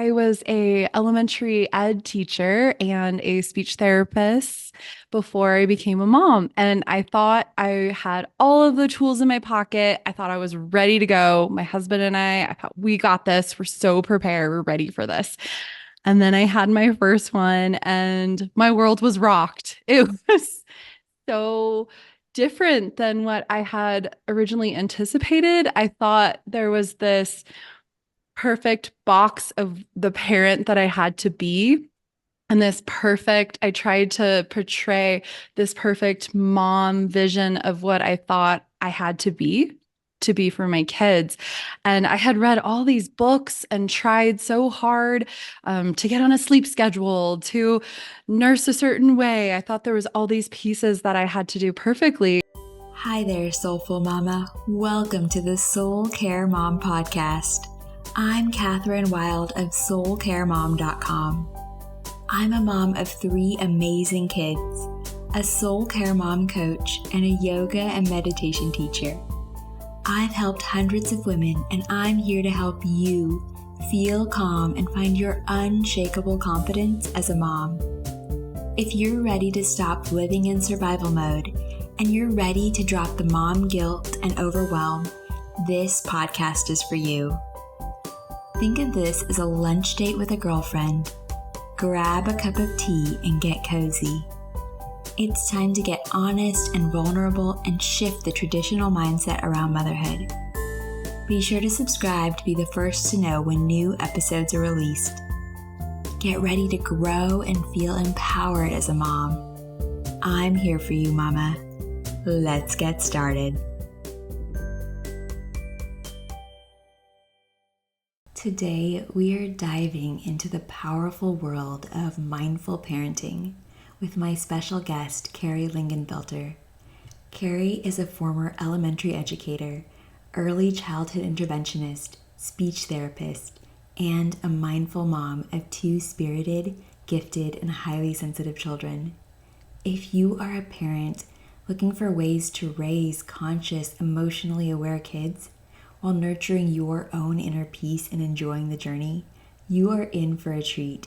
I was a elementary ed teacher and a speech therapist before I became a mom. And I thought I had all of the tools in my pocket. I thought I was ready to go. My husband and I thought we got this. We're so prepared. We're ready for this. And then I had my first one and my world was rocked. It was so different than what I had originally anticipated. I thought there was this perfect box of the parent that I had to be. And I tried to portray this perfect mom vision of what I thought I had to be for my kids. And I had read all these books and tried so hard to get on a sleep schedule, to nurse a certain way. I thought there was all these pieces that I had to do perfectly. Hi there, Soulful Mama. Welcome to the Soul Care Mom podcast. I'm Catherine Wild of soulcaremom.com. I'm a mom of 3 amazing kids, a soul care mom coach, and a yoga and meditation teacher. I've helped hundreds of women, and I'm here to help you feel calm and find your unshakable confidence as a mom. If you're ready to stop living in survival mode and you're ready to drop the mom guilt and overwhelm, this podcast is for you. Think of this as a lunch date with a girlfriend. Grab a cup of tea and get cozy. It's time to get honest and vulnerable and shift the traditional mindset around motherhood. Be sure to subscribe to be the first to know when new episodes are released. Get ready to grow and feel empowered as a mom. I'm here for you, Mama. Let's get started. Today, we are diving into the powerful world of mindful parenting with my special guest, Carrie Lingenfelter. Carrie is a former elementary educator, early childhood interventionist, speech therapist, and a mindful mom of 2 spirited, gifted, and highly sensitive children. If you are a parent looking for ways to raise conscious, emotionally aware kids, while nurturing your own inner peace and enjoying the journey, you are in for a treat.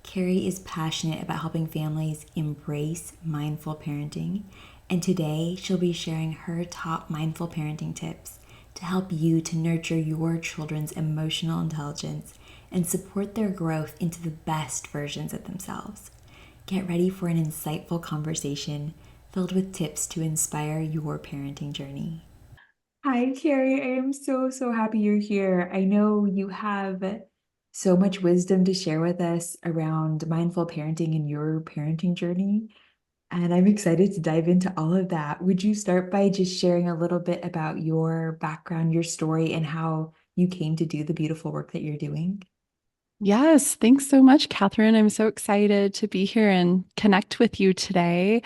Carrie is passionate about helping families embrace mindful parenting, and today she'll be sharing her top mindful parenting tips to help you to nurture your children's emotional intelligence and support their growth into the best versions of themselves. Get ready for an insightful conversation filled with tips to inspire your parenting journey. Hi, Carrie. I am so happy you're here. I know you have so much wisdom to share with us around mindful parenting and your parenting journey, and I'm excited to dive into all of that. Would you start by just sharing a little bit about your background, your story, and how you came to do the beautiful work that you're doing? Yes, thanks so much, Catherine. I'm so excited to be here and connect with you today.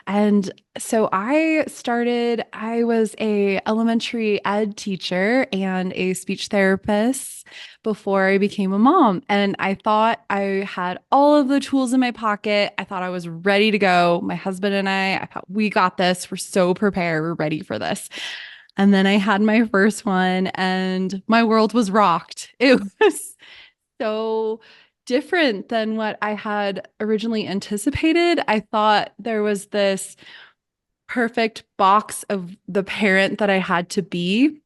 And so I was a elementary ed teacher and a speech therapist before I became a mom. And I thought I had all of the tools in my pocket. I thought I was ready to go. My husband and I thought we got this. We're so prepared. We're ready for this. And then I had my first one and my world was rocked. It was so different than what I had originally anticipated. I thought there was this perfect box of the parent that I had to be.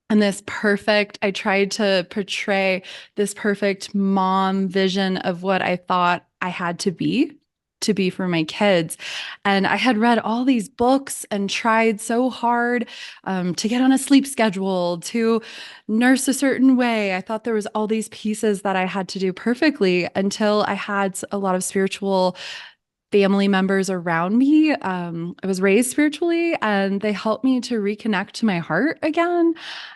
And I tried to portray this perfect mom vision of what I thought I had to be for my kids. And I had read all these books and tried so hard to get on a sleep schedule, to nurse a certain way. I thought there was all these pieces that I had to do perfectly until I had a lot of spiritual family members around me. I was raised spiritually, and they helped me to reconnect to my heart again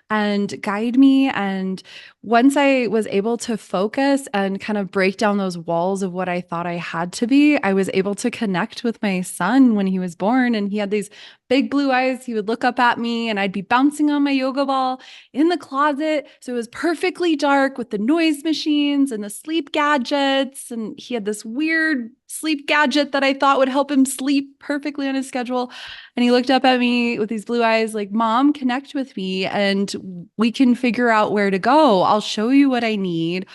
and guide me. And once I was able to focus and kind of break down those walls of what I thought I had to be, I was able to connect with my son when he was born. And he had these big blue eyes. He would look up at me, and I'd be bouncing on my yoga ball in the closet. So it was perfectly dark with the noise machines and the sleep gadgets. And he had this weird sleep gadget that I thought would help him sleep perfectly on his schedule. And he looked up at me with these blue eyes like, "Mom, connect with me and we can figure out where to go. I'll show you what I need.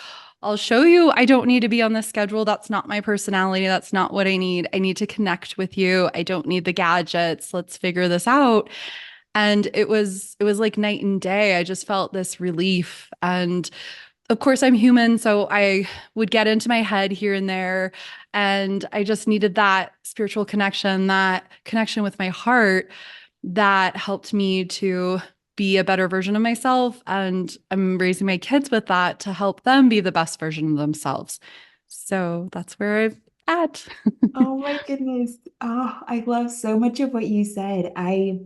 I'll show you I don't need to be on the schedule. That's not my personality. That's not what I need. I need to connect with you. I don't need the gadgets. Let's figure this out. And it was like night and day. I just felt this relief. And of course I'm human, so I would get into my head here and there. And I just needed that spiritual connection, that connection with my heart that helped me to be a better version of myself. And I'm raising my kids with that to help them be the best version of themselves. So that's where I'm at. Oh my goodness. Oh, I love so much of what you said. I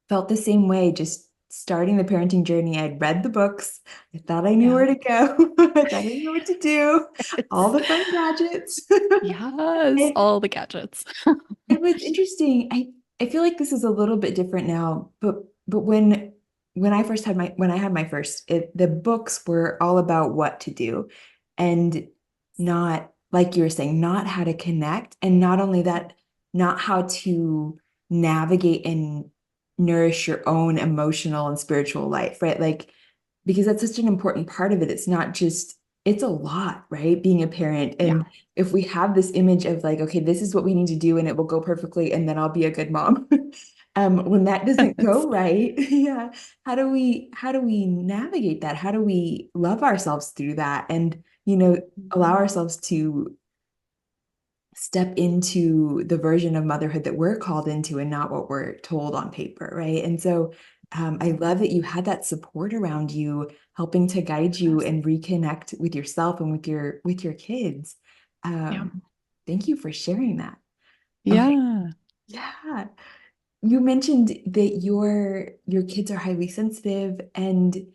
felt the same way just starting the parenting journey. I'd read the books. I thought I knew Yeah. where to go. I thought I knew what to do. All It's, the fun gadgets. yes, And all the gadgets. it was interesting. I feel like this is a little bit different now, but when I first had my when I had my first, the books were all about what to do, and not like you were saying, not how to connect, and not only that, not how to navigate and nourish your own emotional and spiritual life, right? Like, because that's such an important part of it. It's not just, it's a lot, right? Being a parent. Yeah. And if we have this image of like, okay, this is what we need to do and it will go perfectly and then I'll be a good mom. When that doesn't go right, yeah, how do we navigate that? How do we love ourselves through that and, allow ourselves to step into the version of motherhood that we're called into and not what we're told on paper, right? And so I love that you had that support around you, helping to guide you Yes. and reconnect with yourself and with your kids. Yeah. Thank you for sharing that. Okay, Yeah. yeah. You mentioned that your kids are highly sensitive, and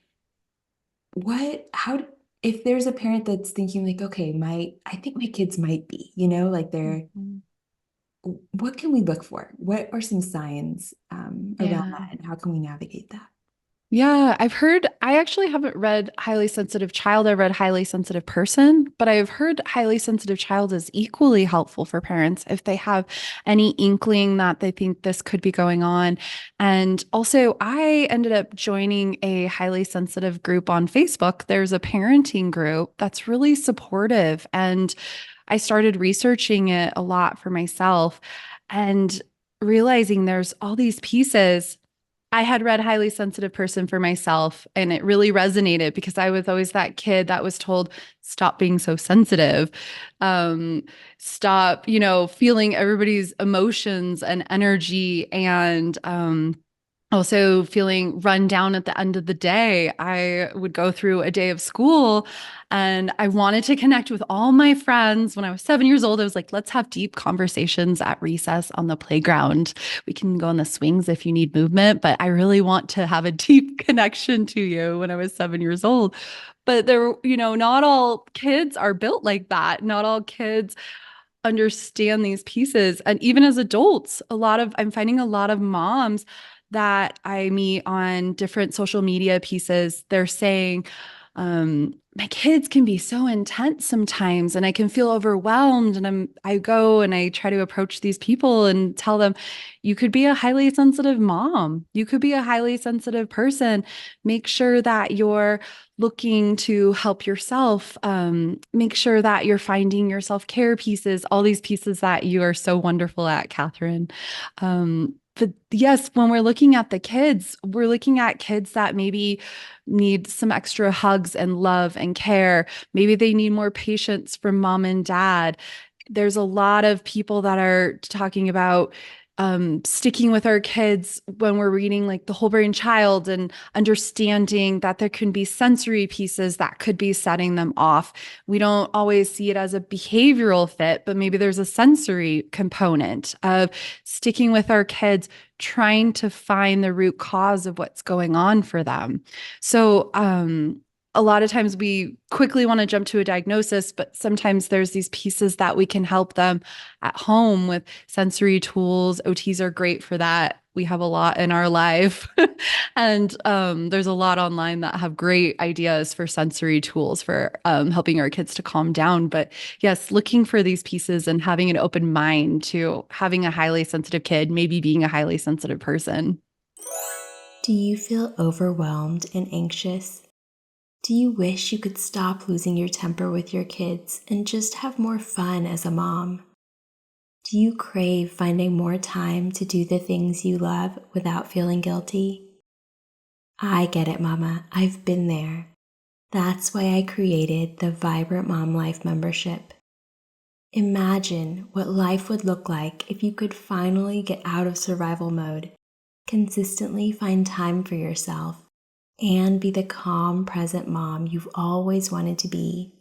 how if there's a parent that's thinking like, okay, I think my kids might be, like they're Mhm. what can we look for? What are some signs around Yeah. that, and how can we navigate that? Yeah, I've heard, I actually haven't read Highly Sensitive Child. I read Highly Sensitive Person, but I've heard Highly Sensitive Child is equally helpful for parents if they have any inkling that they think this could be going on. And also, I ended up joining a highly sensitive group on Facebook. There's a parenting group that's really supportive. And I started researching it a lot for myself and realizing there's all these pieces. I had read Highly Sensitive Person for myself, and it really resonated because I was always that kid that was told, stop being so sensitive. Um, Stop, feeling everybody's emotions and energy, and also feeling run down at the end of the day. I would go through a day of school and I wanted to connect with all my friends. When I was 7 years old, I was like, let's have deep conversations at recess on the playground. We can go on the swings if you need movement, but I really want to have a deep connection to you when I was 7 years old. But not all kids are built like that. Not all kids understand these pieces. And even as adults, I'm finding a lot of moms that I meet on different social media pieces, they're saying, my kids can be so intense sometimes and I can feel overwhelmed. And I go and I try to approach these people and tell them, you could be a highly sensitive mom. You could be a highly sensitive person. Make sure that you're looking to help yourself. Make sure that you're finding your self-care pieces, all these pieces that you are so wonderful at, Catherine. But yes, when we're looking at the kids, we're looking at kids that maybe need some extra hugs and love and care. Maybe they need more patience from mom and dad. There's a lot of people that are talking about sticking with our kids when we're reading like the whole brain child and understanding that there can be sensory pieces that could be setting them off. We don't always see it as a behavioral fit, but maybe there's a sensory component of sticking with our kids, trying to find the root cause of what's going on for them. So, a lot of times we quickly want to jump to a diagnosis, but sometimes there's these pieces that we can help them at home with sensory tools. OTs are great for that. We have a lot in our life. And there's a lot online that have great ideas for sensory tools for helping our kids to calm down. But yes, looking for these pieces and having an open mind to having a highly sensitive kid, maybe being a highly sensitive person. Do you feel overwhelmed and anxious? Do you wish you could stop losing your temper with your kids and just have more fun as a mom? Do you crave finding more time to do the things you love without feeling guilty? I get it, Mama. I've been there. That's why I created the Vibrant Mom Life membership. Imagine what life would look like if you could finally get out of survival mode, consistently find time for yourself, and be the calm, present mom you've always wanted to be.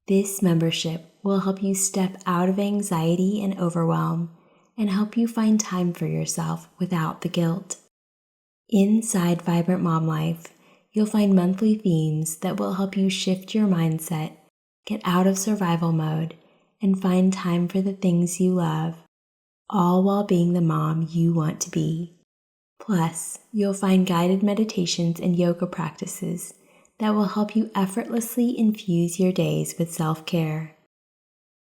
This membership will help you step out of anxiety and overwhelm and help you find time for yourself without the guilt. Inside Vibrant Mom Life, you'll find monthly themes that will help you shift your mindset, get out of survival mode, and find time for the things you love, all while being the mom you want to be. Plus, you'll find guided meditations and yoga practices that will help you effortlessly infuse your days with self-care.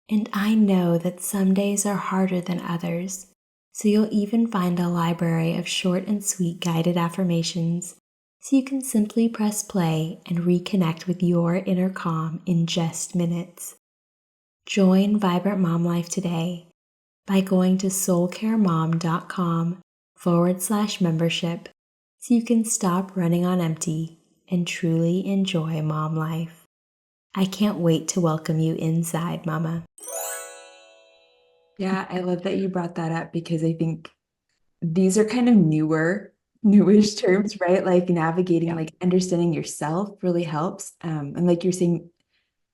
And I know that some days are harder than others, so you'll even find a library of short and sweet guided affirmations so you can simply press play and reconnect with your inner calm in just minutes. Join Vibrant Mom Life today by going to soulcaremom.com/membership so you can stop running on empty and truly enjoy mom life. I can't wait to welcome you inside, Mama. Yeah, I love that you brought that up because I think these are kind of newish terms, right? Like navigating, Yeah. like understanding yourself really helps. And like you're saying,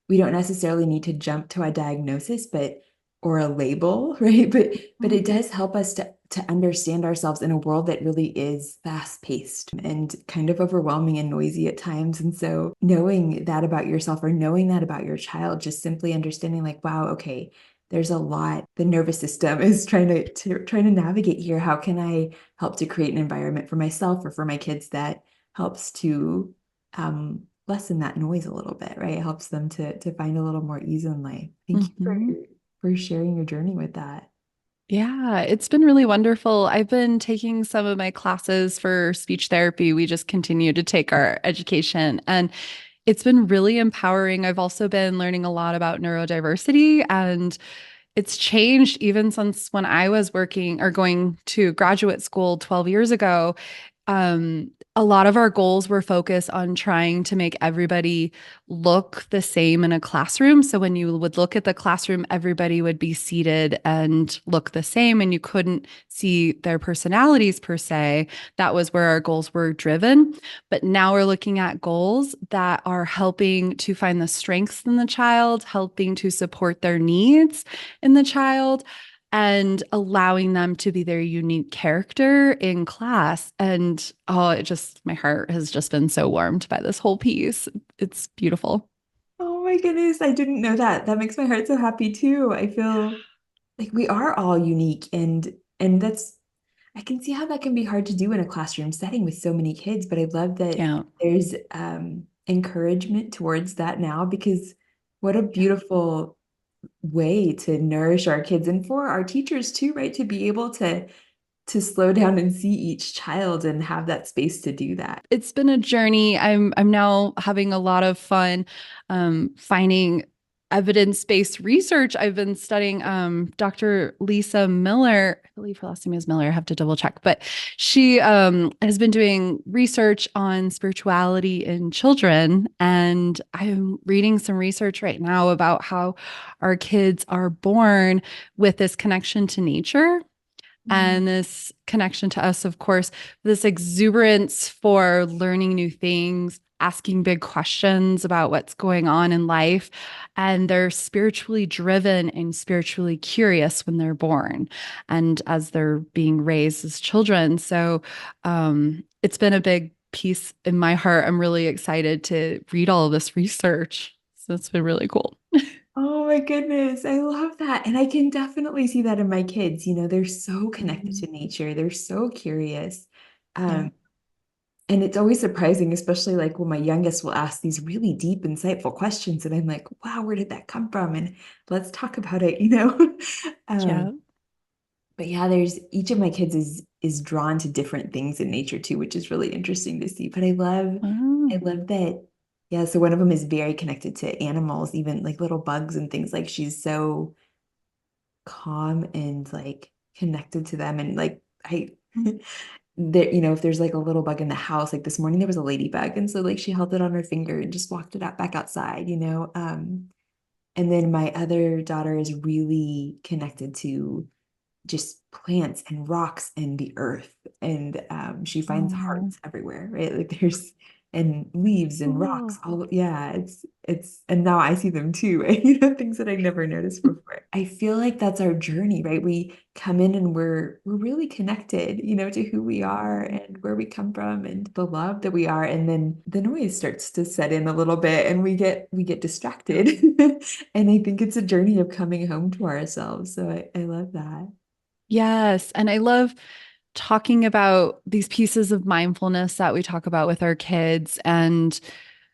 we don't necessarily need to jump to a diagnosis, but or a label, right? But it does help us to understand ourselves in a world that really is fast-paced and kind of overwhelming and noisy at times. And so knowing that about yourself or knowing that about your child, just simply understanding like, wow, okay, there's a lot the nervous system is trying to navigate here. How can I help to create an environment for myself or for my kids that helps to lessen that noise a little bit, right? It helps them to find a little more ease in life. Thank you Hmm. for sharing your journey with that. Yeah, it's been really wonderful. I've been taking some of my classes for speech therapy. We just continue to take our education, and it's been really empowering. I've also been learning a lot about neurodiversity, and it's changed even since when I was working or going to graduate school 12 years ago. A lot of our goals were focused on trying to make everybody look the same in a classroom. So when you would look at the classroom, everybody would be seated and look the same, and you couldn't see their personalities per se. That was where our goals were driven. But now we're looking at goals that are helping to find the strengths in the child, helping to support their needs in the child, and allowing them to be their unique character in class. And oh, my heart has just been so warmed by this whole piece. It's beautiful. Oh my goodness, I didn't know that. That makes my heart so happy too. I feel like we are all unique and that's I can see how that can be hard to do in a classroom setting with so many kids, but I love that Yeah. there's encouragement towards that now because what a beautiful way to nourish our kids and for our teachers too, right? To be able to slow down and see each child and have that space to do that. It's been a journey. I'm now having a lot of fun finding evidence-based research. I've been studying Dr. Lisa Miller. I believe her last name is Miller. I have to double check, but she has been doing research on spirituality in children, and I'm reading some research right now about how our kids are born with this connection to nature Mm. and this connection to us, of course, this exuberance for learning new things, asking big questions about what's going on in life. And they're spiritually driven and spiritually curious when they're born and as they're being raised as children. So it's been a big piece in my heart. I'm really excited to read all of this research. So it's been really cool. Oh my goodness, I love that. And I can definitely see that in my kids. You know, they're so connected Mhm. to nature, they're so curious. Yeah. Um, and it's always surprising, especially like when my youngest will ask these really deep, insightful questions, and I'm like, wow, where did that come from? And let's talk about it, you know? Um, Yeah. but yeah, there's each of my kids is drawn to different things in nature too, which is really interesting to see. But I Oh, love that Yeah, so one of them is very connected to animals, even like little bugs and things. Like she's so calm and like connected to them. And like I there, if there's like a little bug in the house, like this morning there was a ladybug, and so like she held it on her finger and just walked it out back outside. And then my other daughter is really connected to just plants and rocks and the earth. And she finds Oh, hearts everywhere, right? Like there's and leaves and rocks. cool. All yeah, it's and now I see them too, things that I never noticed before. I feel like that's our journey, right? We come in and we're really connected, to who we are and where we come from and the love that we are. And then the noise starts to set in a little bit and we get distracted. And I think it's a journey of coming home to ourselves. So I love that. Yes. And I love talking about these pieces of mindfulness that we talk about with our kids and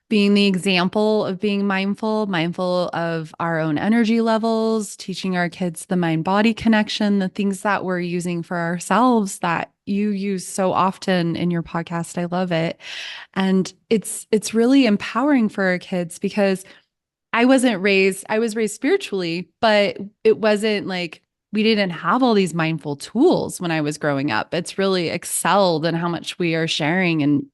being the example of being mindful of our own energy levels, teaching our kids the mind body connection, the things that we're using for ourselves that you use so often in your podcast. I love it. And it's really empowering for our kids because I was raised spiritually, but it wasn't like we didn't have all these mindful tools when I was growing up. It's really excelled in how much we are sharing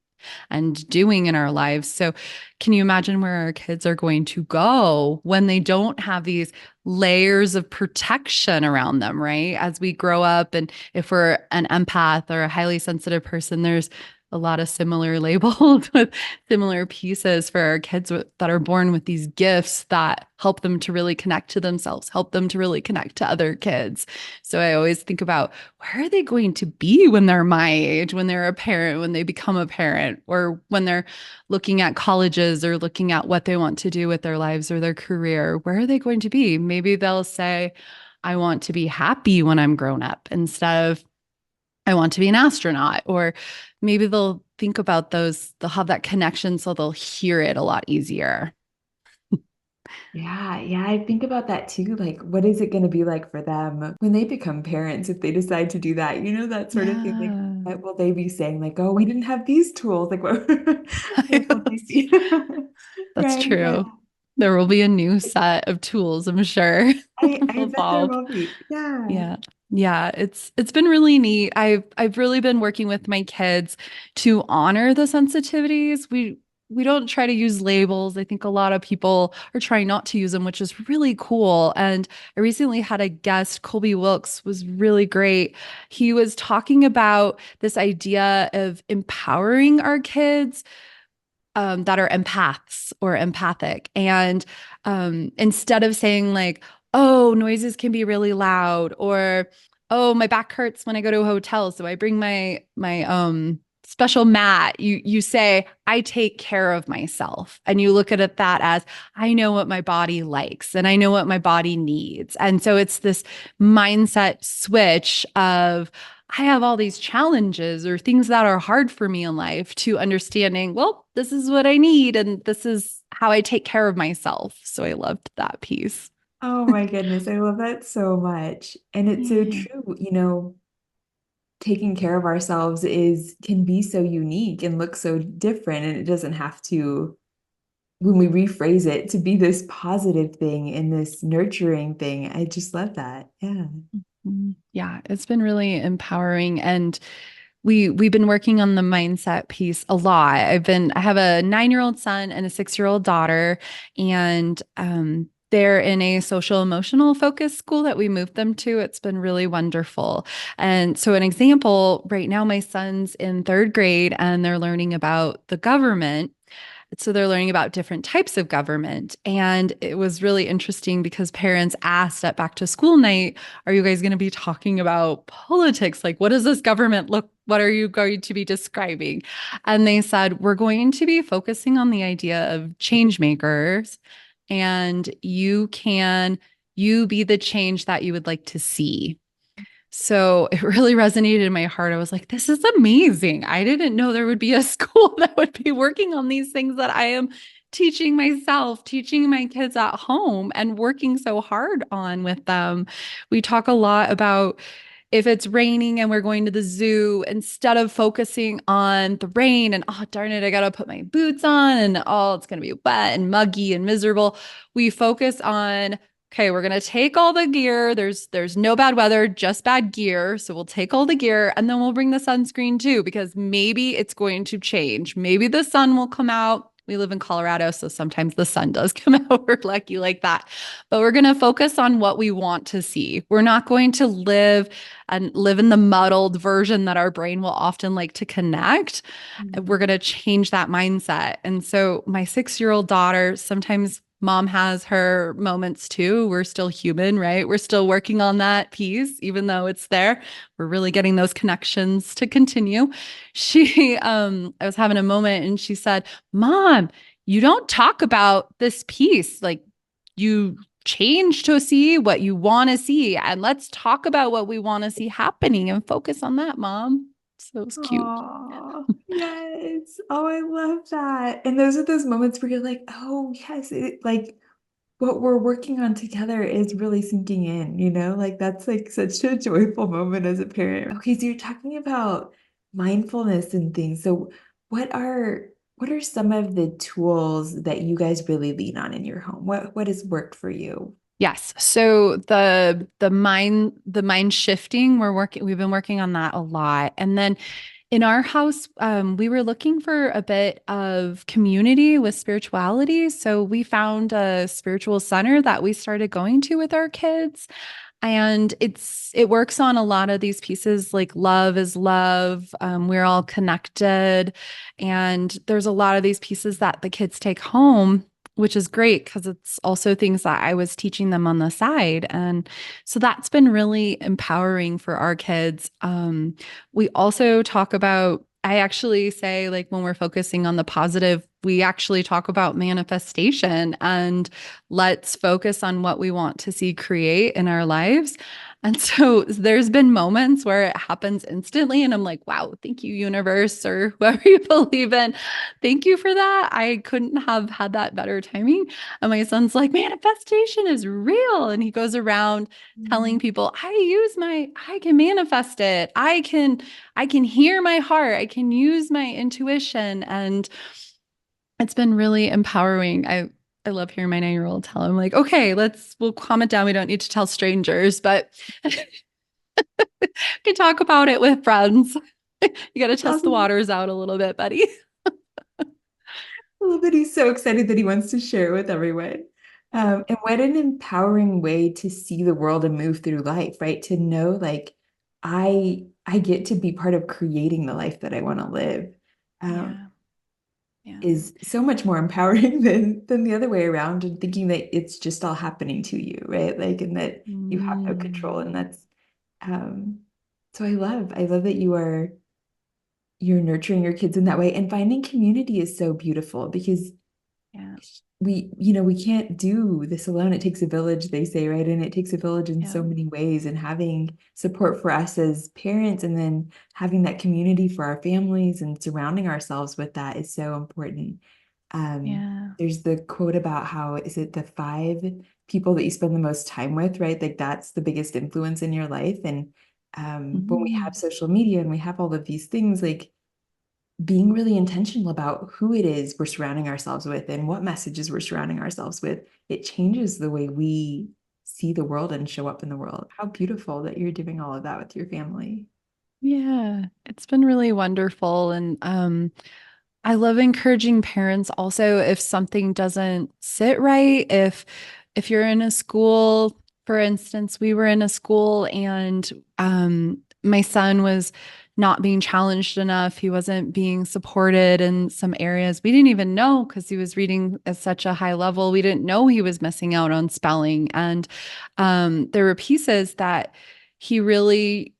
and doing in our lives. So, can you imagine where our kids are going to go when they don't have these layers of protection around them, right? As we grow up, and if we're an empath or a highly sensitive person, there's a lot of similar labels with similar pieces for our kids that are born with these gifts that help them to really connect to themselves, help them to really connect to other kids. So I always think about where are they going to be when they're my age, when they're a parent, when they become a parent, or when they're looking at colleges or looking at what they want to do with their lives or their career? Where are they going to be? Maybe they'll say, I want to be happy when I'm grown up instead of I want to be an astronaut. Or maybe they'll think about those, they'll have that connection so they'll hear it a lot easier. Yeah, yeah, I think about that too. Like, what is it going to be like for them when they become parents if they decide to do that? That sort of thing. Like, Yeah. what will they be saying? Like, oh, we didn't have these tools. Like, what will they Yes, see? that's Right? Yeah. true. There will be a new set of tools, I'm sure, I bet there evolve. will be. Yeah. Yeah. Yeah, it's been really neat. I've really been working with my kids to honor the sensitivities. We don't try to use labels. I think a lot of people are trying not to use them, which is really cool. And I recently had a guest, Colby Wilkes, was really great. He was talking about this idea of empowering our kids that are empaths or empathic. And instead of saying, like, oh, noises can be really loud, or oh, my back hurts when I go to a hotel, so I bring my special mat, you say, I take care of myself. And you look at it that as I know what my body likes and I know what my body needs. And so it's this mindset switch of I have all these challenges or things that are hard for me in life to understanding, well, this is what I need and this is how I take care of myself. So I loved that piece. Oh my goodness, I love that so much. And it's so Yeah. true. Taking care of ourselves is can be so unique and look so different, and it doesn't have to when we rephrase it to be this positive thing and this nurturing thing. I just love that. Yeah. Yeah, it's been really empowering and we've been working on the mindset piece a lot. I have a 9-year-old son and a 6-year-old daughter, and they're in a social emotional focus school that we moved them to. It's been really wonderful. And so, an example, right now, my son's in 3rd grade and they're learning about the government. So they're learning about different types of government. And it was really interesting because parents asked at back to school night, are you guys going to be talking about politics? Like, what does this government look? What are you going to be describing? And they said, we're going to be focusing on the idea of change makers. And you be the change that you would like to see. So it really resonated in my heart. I was like, this is amazing. I didn't know there would be a school that would be working on these things that I am teaching myself, teaching my kids at home, and working so hard on with them. We talk a lot about if it's raining and we're going to the zoo, instead of focusing on the rain and, oh, darn it, I got to put my boots on and, oh, it's going to be wet and muggy and miserable, we focus on, okay, we're going to take all the gear. There's no bad weather, just bad gear. So we'll take all the gear and then we'll bring the sunscreen too, because maybe it's going to change. Maybe the sun will come out. We live in Colorado, so sometimes the sun does come out. We're lucky like that. But we're going to focus on what we want to see. We're not going to live in the muddled version that our brain will often like to connect. We're going to change that mindset. And so my 6-year-old daughter, sometimes mom has her moments too. We're still human, right? We're still working on that piece, even though it's there. We're really getting those connections to continue. I was having a moment and she said, Mom, you don't talk about this piece. Like you change to see what you want to see. And let's talk about what we want to see happening and focus on that, Mom. So it was cute. Oh, yes. Oh, I love that. And those are those moments where you're like, oh, yes, like what we're working on together is really sinking in, like that's like such a joyful moment as a parent. Okay, so you're talking about mindfulness and things. So what are some of the tools that you guys really lean on in your home? What has worked for you? Yes. So the mind shifting, we've been working on that a lot. And then in our house, we were looking for a bit of community with spirituality. So we found a spiritual center that we started going to with our kids. And it works on a lot of these pieces like love is love. We're all connected. And there's a lot of these pieces that the kids take home, which is great because it's also things that I was teaching them on the side. And so that's been really empowering for our kids. We also talk about, I actually say, like, when we're focusing on the positive, we actually talk about manifestation and let's focus on what we want to see create in our lives. And so there's been moments where it happens instantly. And I'm like, wow, thank you, universe, or whoever you believe in. Thank you for that. I couldn't have had that better timing. And my son's like, manifestation is real. And he goes around telling people, I can manifest it. I can hear my heart. I can use my intuition. And it's been really empowering. I love hearing my 9-year-old tell him, like, okay, we'll calm it down. We don't need to tell strangers, but we can talk about it with friends. You got to It's test the awesome. waters out a little bit, buddy. I love that he's so excited that he wants to share with everyone. And what an empowering way to see the world and move through life, right? To know like I get to be part of creating the life that I want to live. Um, Yeah. Yeah. is so much more empowering than the other way around and thinking that it's just all happening to you, right? Like and that you have no control. Mm. And that's um so I love that you're nurturing your kids in that way and finding community is so beautiful because Yeah. we can't do this alone. It takes a village, they say, right? And it takes a village in Yeah. so many ways. And having support for us as parents and then having that community for our families and surrounding ourselves with that is so important. Um, Yeah. there's the quote about how is it the 5 people that you spend the most time with, right? Like that's the biggest influence in your life. And when we have Mm. social media and we have all of these things, like being really intentional about who it is we're surrounding ourselves with and what messages we're surrounding ourselves with, it changes the way we see the world and show up in the world. How beautiful that you're doing all of that with your family. Yeah. It's been really wonderful. And I love encouraging parents also if something doesn't sit right, if you're in a school, for instance, we were in a school and my son was not being challenged enough. He wasn't being supported in some areas. We didn't even know because he was reading at such a high level. We didn't know he was missing out on spelling. And there were pieces that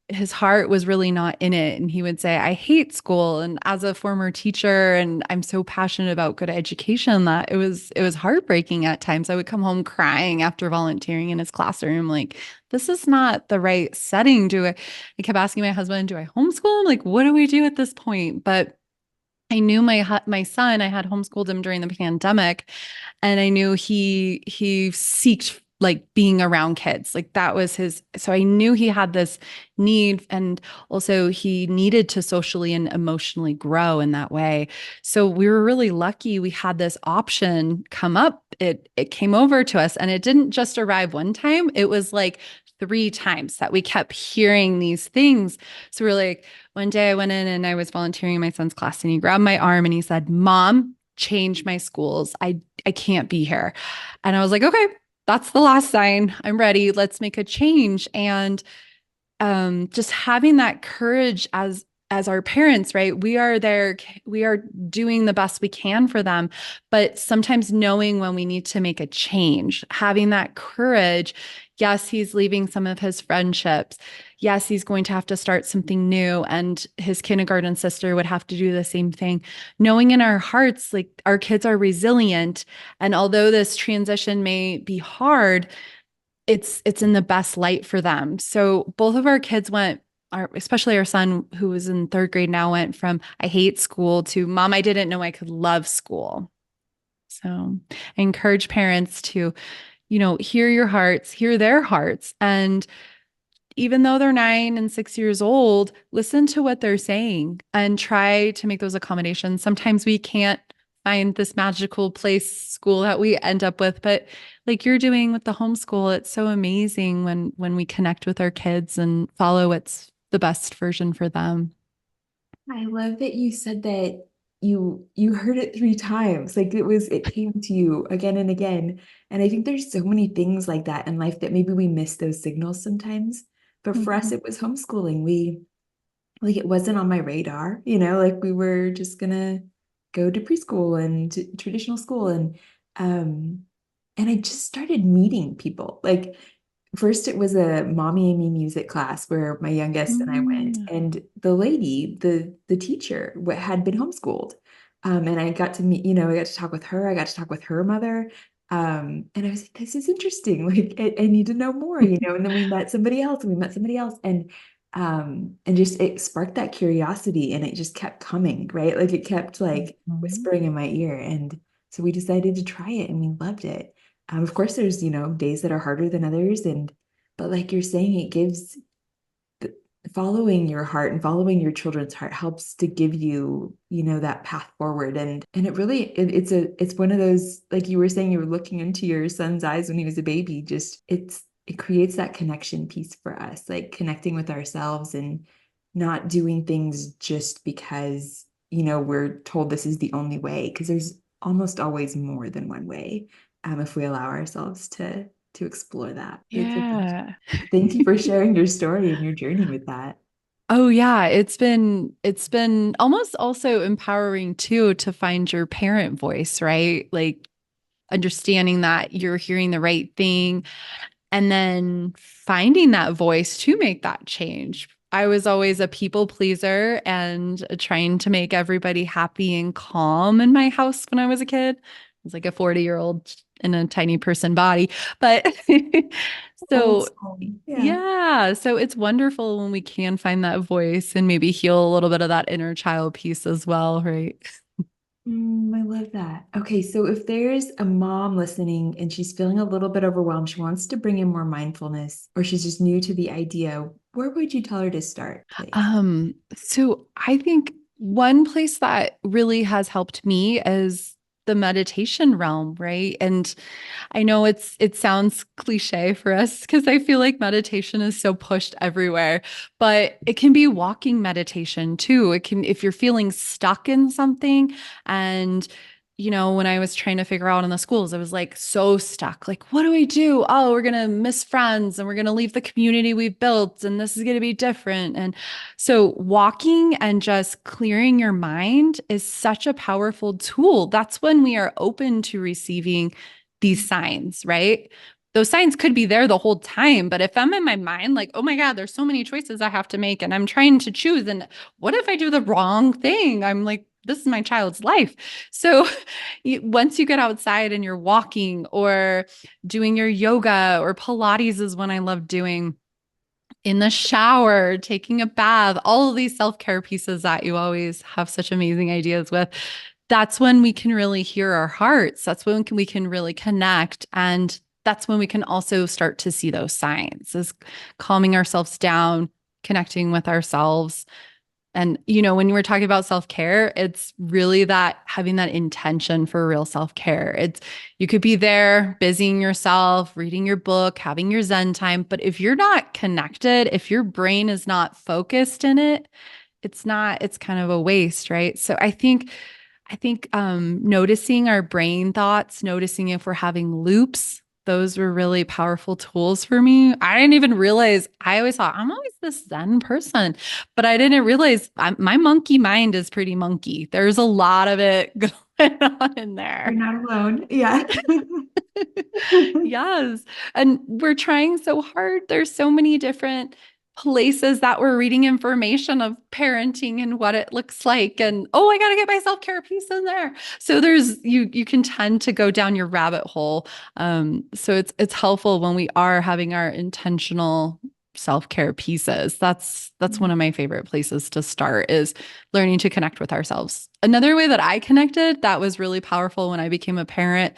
his heart was really not in it. And he would say, I hate school. And as a former teacher, and I'm so passionate about good education that it was heartbreaking at times. I would come home crying after volunteering in his classroom, like, this is not the right setting. I kept asking my husband, do I homeschool him? Like, what do we do at this point? But I knew my son, I had homeschooled him during the pandemic, and I knew he seeked like being around kids. Like that was his. So I knew he had this need, and also he needed to socially and emotionally grow in that way. So we were really lucky we had this option come up. It came over to us, and it didn't just arrive one time. It was like 3 times that we kept hearing these things. So we're like, one day I went in and I was volunteering in my son's class, and he grabbed my arm and he said, "Mom, change my schools. I can't be here." And I was like, "Okay, that's the last sign. I'm ready. Let's make a change." And just having that courage as our parents, right? We are there, we are doing the best we can for them, but sometimes knowing when we need to make a change, having that courage. Yes, he's leaving some of his friendships. Yes, he's going to have to start something new, and his kindergarten sister would have to do the same thing. Knowing in our hearts, like our kids are resilient, and although this transition may be hard, it's in the best light for them. So both of our kids went, especially our son who was in 3rd grade now, went from "I hate school" to "Mom, I didn't know I could love school." So I encourage parents to, hear your hearts, hear their hearts, and even though they're 9 and 6 years old, listen to what they're saying and try to make those accommodations. Sometimes we can't find this magical place school that we end up with, but like you're doing with the homeschool, it's so amazing when we connect with our kids and follow what's the best version for them. I love that you said that you heard it 3 times. Like it came to you again and again. And I think there's so many things like that in life that maybe we miss those signals sometimes. But for us, Mhm. it was homeschooling. We like it wasn't on my radar, like we were just gonna go to preschool and to traditional school um and I just started meeting people. Like first it was a mommy and me music class where my youngest and I went, Mm. and the lady, the teacher had been homeschooled. And I got to meet, I got to talk with her, I got to talk with her mother. And I was like, this is interesting. Like I need to know more, and then we met somebody else and we met somebody else. And just it sparked that curiosity and it just kept coming, right? Like it kept like Mhm. whispering in my ear. And so we decided to try it and we loved it. Of course, there's, days that are harder than others. But like you're saying, it gives following your heart and following your children's heart helps to give you, that path forward. And it really, it's one of those, like you were saying, you were looking into your son's eyes when he was a baby, just it creates that connection piece for us, like connecting with ourselves and not doing things just because, we're told this is the only way, because there's almost always more than one way, if we allow ourselves to explore that. It's so cool. Yeah. Thank you for sharing your story and your journey with that. Oh yeah, it's been almost also empowering too to find your parent voice, right? Like understanding that you're hearing the right thing and then finding that voice to make that change. I was always a people pleaser and trying to make everybody happy and calm in my house when I was a kid. I was like a 40-year-old in a tiny person body. But Old so, school. Yeah. yeah, so it's wonderful when we can find that voice and maybe heal a little bit of that inner child piece as well, right? I love that. Okay, so if there's a mom listening and she's feeling a little bit overwhelmed, she wants to bring in more mindfulness, or she's just new to the idea, where would you tell her to start, please? So I think one place that really has helped me is the meditation realm, right? And I know it sounds cliche for us because I feel like meditation is so pushed everywhere, but it can be walking meditation too. It can, if you're feeling stuck in something, and when I was trying to figure out in the schools, I was like so stuck. Like, what do we do? Oh, we're gonna miss friends and we're gonna leave the community we've built, and this is gonna be different. And so walking and just clearing your mind is such a powerful tool. That's when we are open to receiving these signs, right? Those signs could be there the whole time, but if I'm in my mind, like, oh my God, there's so many choices I have to make, and I'm trying to choose, and what if I do the wrong thing? I'm like, this is my child's life. So once you get outside and you're walking or doing your yoga or Pilates is one I love doing, in the shower, taking a bath, all of these self care pieces that you always have such amazing ideas with. That's when we can really hear our hearts. That's when we can really connect. And that's when we can also start to see those signs, is calming ourselves down, connecting with ourselves. And, when you were talking about self-care, it's really that having that intention for real self-care. You could be there busying yourself, reading your book, having your Zen time. But if you're not connected, if your brain is not focused in it, it's kind of a waste, right? So I think noticing our brain thoughts, noticing if we're having loops, those were really powerful tools for me. I didn't even realize, I always thought I'm always this Zen person, but I didn't realize my monkey mind is pretty monkey. There's a lot of it going on in You're there. not alone. Yeah. Yes. And we're trying so hard. There's so many different places that we're reading information of parenting and what it looks like. And oh, I got to get my self-care piece in there. So you can tend to go down your rabbit hole. So it's helpful when we are having our intentional self-care pieces. That's one of my favorite places to start, is learning to connect with ourselves. Another way that I connected that was really powerful when I became a parent,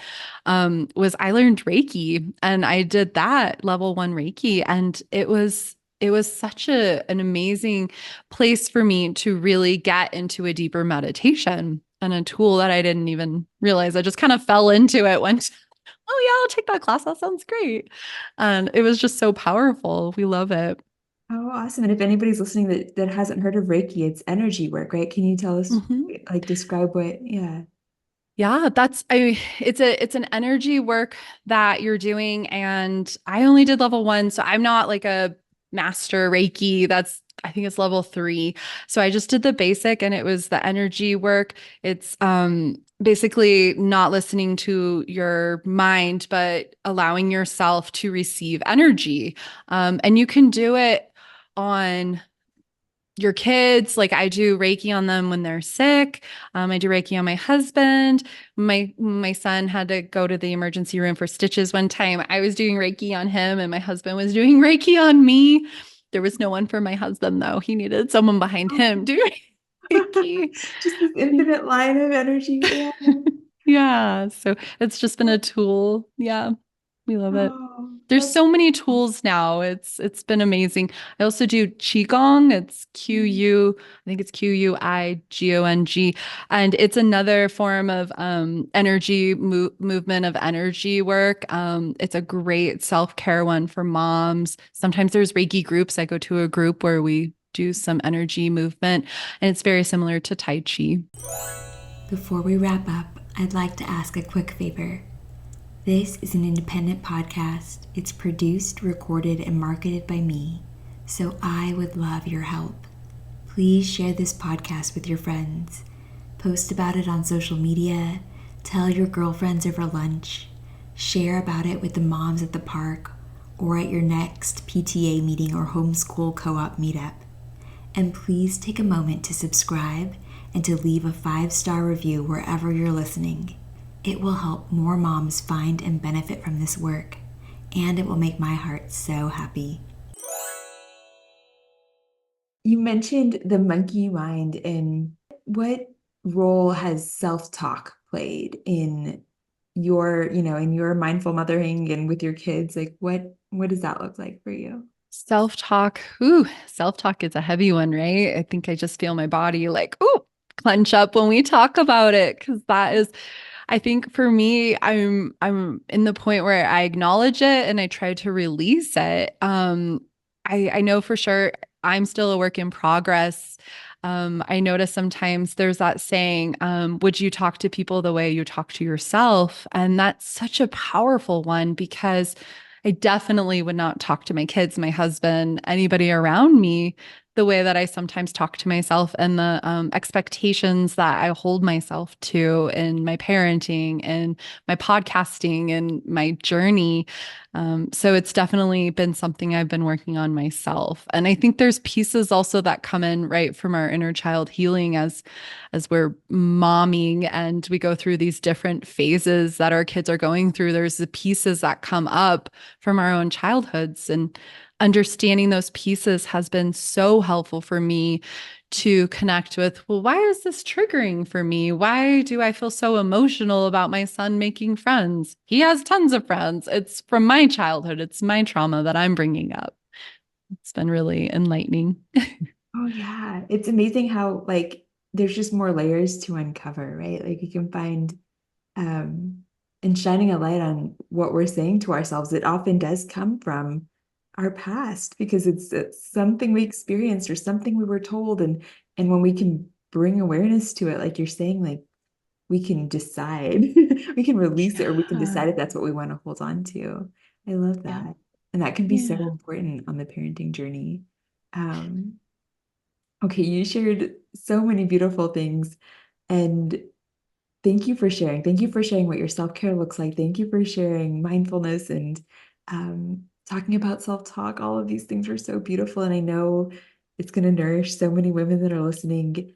was I learned Reiki, and I did that level 1 Reiki. And it was such an amazing place for me to really get into a deeper meditation, and a tool that I didn't even realize. I just kind of fell into it when, oh yeah, I'll take that class. That sounds great. And it was just so powerful. We love it. Oh, awesome. And if anybody's listening that hasn't heard of Reiki, it's energy work, right? Can you tell us, Mhm. like, describe what, yeah. Yeah, it's an energy work that you're doing. And I only did level 1, so I'm not like a master Reiki. I think it's level 3. So I just did the basic, and it was the energy work. It's basically not listening to your mind, but allowing yourself to receive energy. And you can do it on your kids. Like, I do Reiki on them when they're sick. I do Reiki on my husband. My son had to go to the emergency room for stitches one time. I was doing Reiki on him, and my husband was doing Reiki on me. There was no one for my husband, though. He needed someone behind him doing Reiki. Just this infinite line of energy. Yeah. Yeah. So it's just been a tool. Yeah. We love it. Oh, There's that's so many cool. tools now. It's been amazing. I also do qigong. It's I think it's Q-U-I-G-O-N-G, and it's another form of movement of energy work. It's a great self-care one for moms. Sometimes there's Reiki groups. I go to a group where we do some energy movement, and it's very similar to Tai Chi. Before we wrap up, I'd like to ask a quick favor. This is an independent podcast. It's produced, recorded, and marketed by me, so I would love your help. Please share this podcast with your friends. Post about it on social media. Tell your girlfriends over lunch. Share about it with the moms at the park or at your next PTA meeting or homeschool co-op meetup. And please take a moment to subscribe and to leave a 5-star review wherever you're listening. It will help more moms find and benefit from this work, and it will make my heart so happy. You mentioned the monkey mind, and what role has self-talk played in your mindful mothering and with your kids? Like, what does that look like for you? Self-talk. Ooh, self-talk is a heavy one, right? I think I just feel my body like, ooh, clench up when we talk about it, because I think for me, I'm in the point where I acknowledge it and I try to release it. I know for sure I'm still a work in progress. I notice sometimes there's that saying, would you talk to people the way you talk to yourself? And that's such a powerful one, because I definitely would not talk to my kids, my husband, anybody around me the way that I sometimes talk to myself, and the expectations that I hold myself to in my parenting and my podcasting and my journey. So it's definitely been something I've been working on myself. And I think there's pieces also that come in right from our inner child healing as we're momming and we go through these different phases that our kids are going through. There's the pieces that come up from our own childhoods, and understanding those pieces has been so helpful for me to connect with, well, why is this triggering for me? Why do I feel so emotional about my son making friends? He has tons of friends. It's from my childhood. It's my trauma that I'm bringing up. It's been really enlightening. Oh yeah. It's amazing how like there's just more layers to uncover, right? Like you can find um and shining a light on what we're saying to ourselves, it often does come from our past because it's something we experienced or something we were told. And when we can bring awareness to it, like you're saying, like we can decide, we can release it, or we can Yeah. decide if that's what we want to hold on to. I love Yeah. that. And that can be so Yeah. important on the parenting journey. Um, okay, you shared so many beautiful things. And thank you for sharing. Thank you for sharing what your self-care looks like. Thank you for sharing mindfulness and talking about self-talk. All of these things are so beautiful. And I know it's going to nourish so many women that are listening.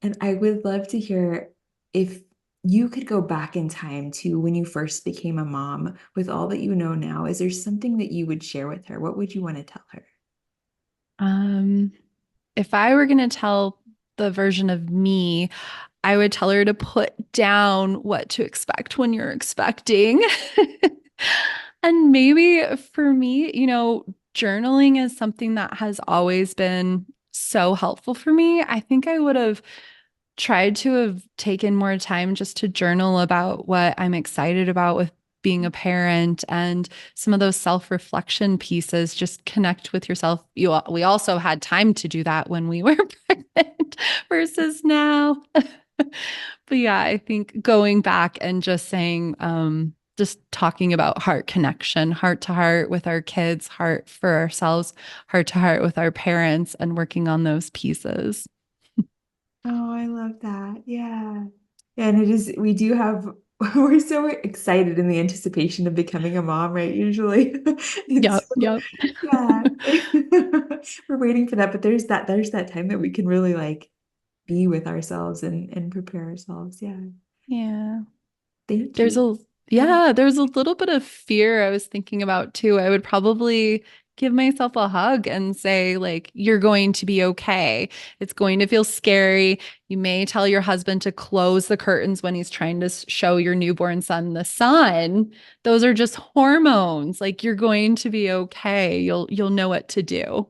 And I would love to hear if you could go back in time to when you first became a mom with all that you know now. Is there something that you would share with her? What would you want to tell her? Um, if I were going to tell the version of me, I would tell her to put down what to expect when you're expecting. And maybe for me, journaling is something that has always been so helpful for me. I think I would have tried to have taken more time just to journal about what I'm excited about with being a parent and some of those self-reflection pieces. Just connect with yourself. We also had time to do that when we were pregnant versus now. But yeah, I think going back and just saying, just talking about heart connection, heart to heart with our kids, heart for ourselves, heart to heart with our parents, and working on those pieces. Oh, I love that. Yeah. And it is, we do have, we're so excited in the anticipation of becoming a mom, right? Usually it's, Yep, yep. yeah, we're waiting for that. But there's that time that we can really like be with ourselves and prepare ourselves. Yeah. Yeah. Thank There's you. a Yeah. yeah, there's a little bit of fear I was thinking about too. I would probably give myself a hug and say like you're going to be okay. It's going to feel scary. You may tell your husband to close the curtains when he's trying to show your newborn son the sun. Those are just hormones. Like you're going to be okay. You'll know what to do.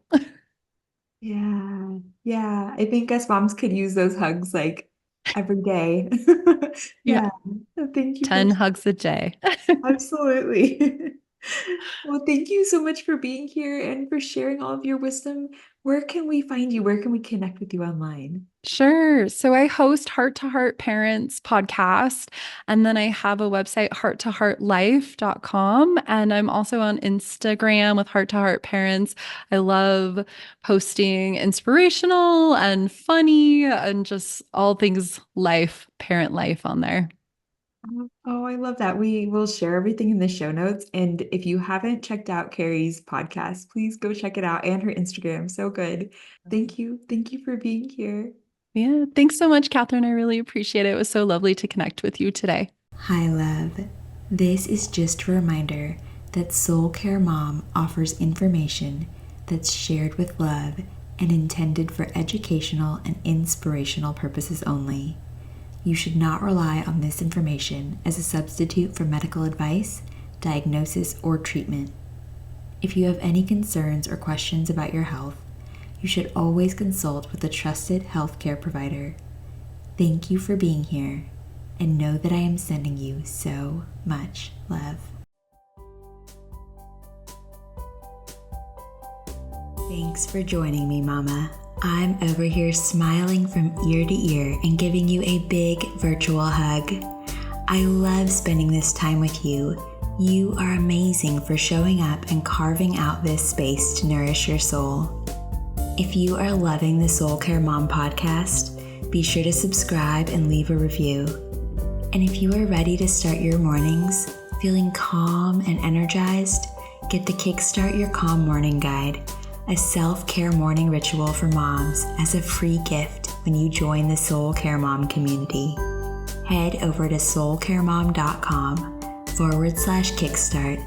Yeah. Yeah. I think us moms could use those hugs like every day. Yeah, Yeah. Thank you for 10 hugs a day. absolutely. Well, thank you so much for being here and for sharing all of your wisdom. Where can we find you? Where can we connect with you online? Sure. So I host Heart to Heart Parents podcast, and then I have a website, hearttoheartlife.com. And I'm also on Instagram with Heart to Heart Parents. I love posting inspirational and funny and just all things life, parent life on there. Oh, I love that. We will share everything in the show notes. And if you haven't checked out Carrie's podcast, please go check it out and her Instagram. So good. Thank you. Thank you for being here. Yeah. Thanks so much, Catherine. I really appreciate it. It was so lovely to connect with you today. Hi, love. This is just a reminder that Soul Care Mom offers information that's shared with love and intended for educational and inspirational purposes only. You should not rely on this information as a substitute for medical advice, diagnosis, or treatment. If you have any concerns or questions about your health, you should always consult with a trusted healthcare provider. Thank you for being here, and know that I am sending you so much love. Thanks for joining me, Mama. I'm over here smiling from ear to ear and giving you a big virtual hug. I love spending this time with you. You are amazing for showing up and carving out this space to nourish your soul. If you are loving the Soul Care Mom podcast, be sure to subscribe and leave a review. And if you are ready to start your mornings feeling calm and energized, get the Kickstart Your Calm Morning guide, a self-care morning ritual for moms, as a free gift when you join the Soul Care Mom community. Head over to soulcaremom.com/kickstart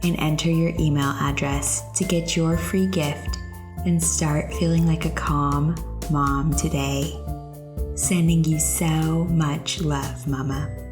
and enter your email address to get your free gift and start feeling like a calm, mom today. Sending you so much love, Mama.